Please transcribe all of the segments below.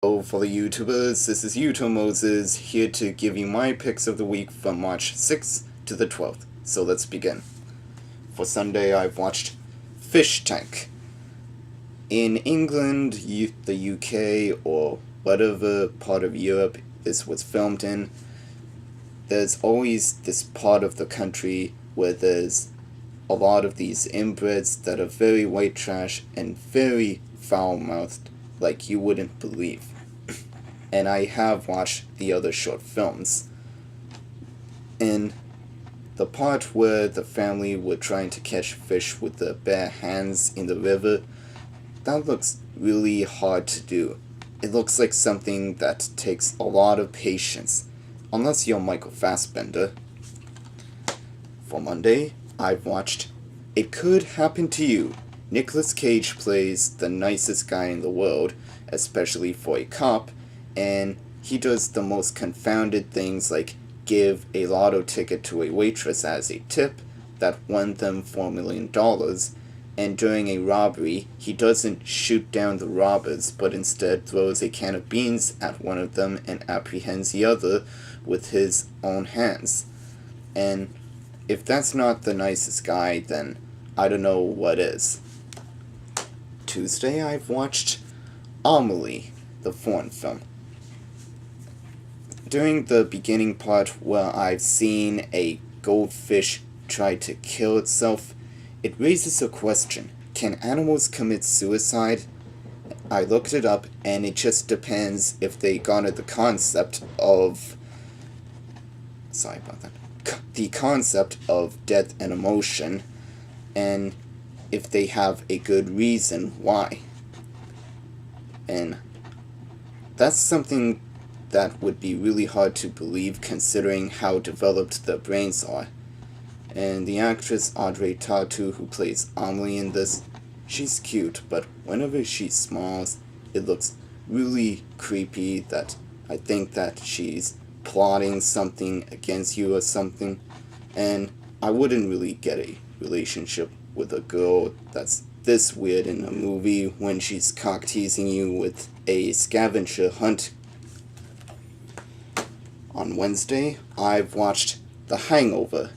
Hello, fellow YouTubers, this is YouTube Moses, here to give you my picks of the week from March 6th to the 12th. So let's begin. For Sunday, I've watched Fish Tank. In England, the UK, or whatever part of Europe this was filmed in, there's always this part of the country where there's a lot of these inbreds that are very white trash and very foul-mouthed, like you wouldn't believe. And I have watched the other short films. In the part where the family were trying to catch fish with their bare hands in the river, that looks really hard to do. It looks like something that takes a lot of patience, unless you're Michael Fassbender. For Monday, I've watched It Could Happen to You. Nicolas Cage plays the nicest guy in the world, especially for a cop, and he does the most confounded things like give a lotto ticket to a waitress as a tip that won them $4 million, and during a robbery, he doesn't shoot down the robbers, but instead throws a can of beans at one of them and apprehends the other with his own hands. And if that's not the nicest guy, then I don't know what is. Tuesday, I've watched Amelie, the foreign film. During the beginning part where I've seen a goldfish try to kill itself, it raises a question. Can animals commit suicide? I looked it up, and it just depends if they garner the concept of... Sorry about that. The concept of death and emotion, and if they have a good reason why. And that's something that would be really hard to believe considering how developed their brains are. And the actress Audrey Tautou, who plays Amelie in this, she's cute, but whenever she smiles, it looks really creepy that I think that she's plotting something against you or something. And I wouldn't really get a relationship with a girl that's this weird in a movie when she's cock-teasing you with a scavenger hunt. On Wednesday, I've watched The Hangover.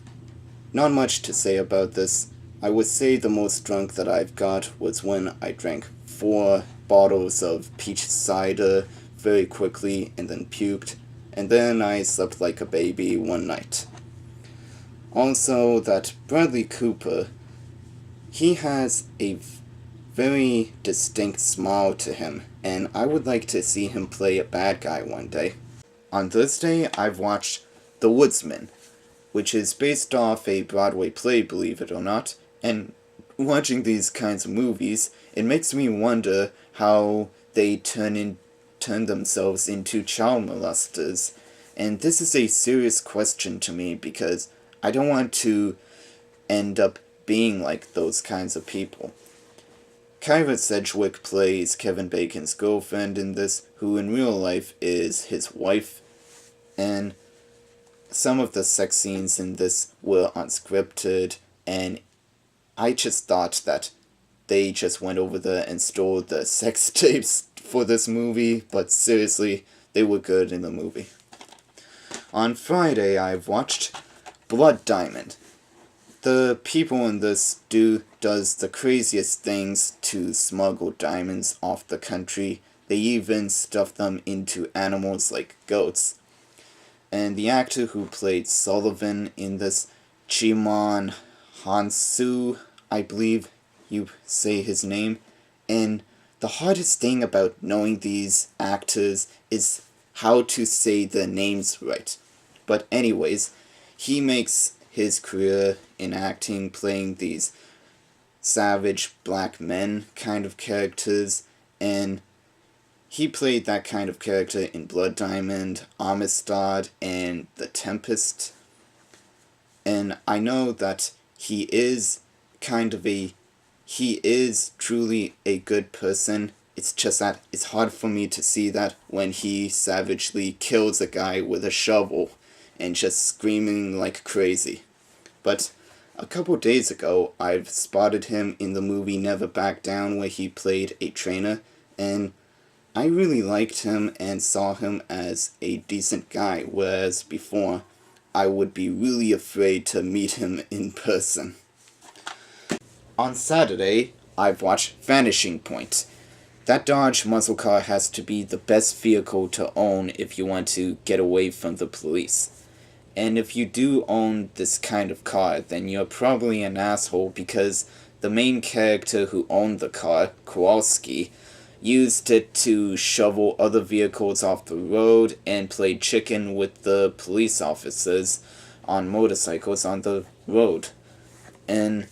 Not much to say about this. I would say the most drunk that I've got was when I drank 4 bottles of peach cider very quickly and then puked, and then I slept like a baby one night. Also, that Bradley Cooper, he has a very distinct smile to him, and I would like to see him play a bad guy one day. On Thursday, I've watched The Woodsman, which is based off a Broadway play, believe it or not, and watching these kinds of movies, it makes me wonder how they turn themselves into child molesters. And this is a serious question to me because I don't want to end up being like those kinds of people. Kyra Sedgwick plays Kevin Bacon's girlfriend in this, who in real life is his wife, and some of the sex scenes in this were unscripted, and I just thought that they just went over there and stole the sex tapes for this movie, but seriously, they were good in the movie. On Friday, I've watched Blood Diamond. The people in this does the craziest things to smuggle diamonds off the country. They even stuff them into animals like goats. And the actor who played Sullivan in this, Chimon Hansu, I believe you say his name. And the hardest thing about knowing these actors is how to say their names right. But anyways, he makes his career in acting playing these savage black men kind of characters, and he played that kind of character in Blood Diamond, Amistad, and The Tempest. And I know that he is truly a good person. It's just that it's hard for me to see that when he savagely kills a guy with a shovel and just screaming like crazy. But a couple days ago, I've spotted him in the movie Never Back Down, where he played a trainer, and I really liked him and saw him as a decent guy, whereas before I would be really afraid to meet him in person. On Saturday, I've watched Vanishing Point. That Dodge muscle car has to be the best vehicle to own if you want to get away from the police. And if you do own this kind of car, then you're probably an asshole because the main character who owned the car, Kowalski, used it to shovel other vehicles off the road and play chicken with the police officers on motorcycles on the road. And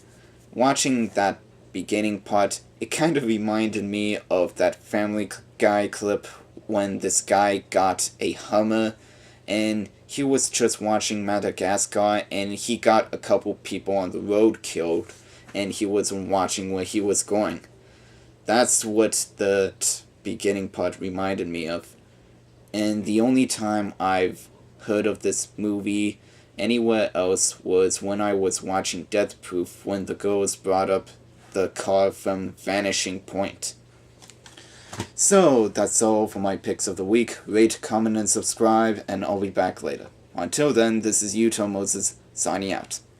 watching that beginning part, it kind of reminded me of that Family Guy clip when this guy got a Hummer and he was just watching Madagascar and he got a couple people on the road killed and he wasn't watching where he was going. That's what the beginning part reminded me of. And the only time I've heard of this movie anywhere else was when I was watching Death Proof when the girls brought up the car from Vanishing Point. So, that's all for my picks of the week. Rate, comment, and subscribe, and I'll be back later. Until then, this is Utah Moses, signing out.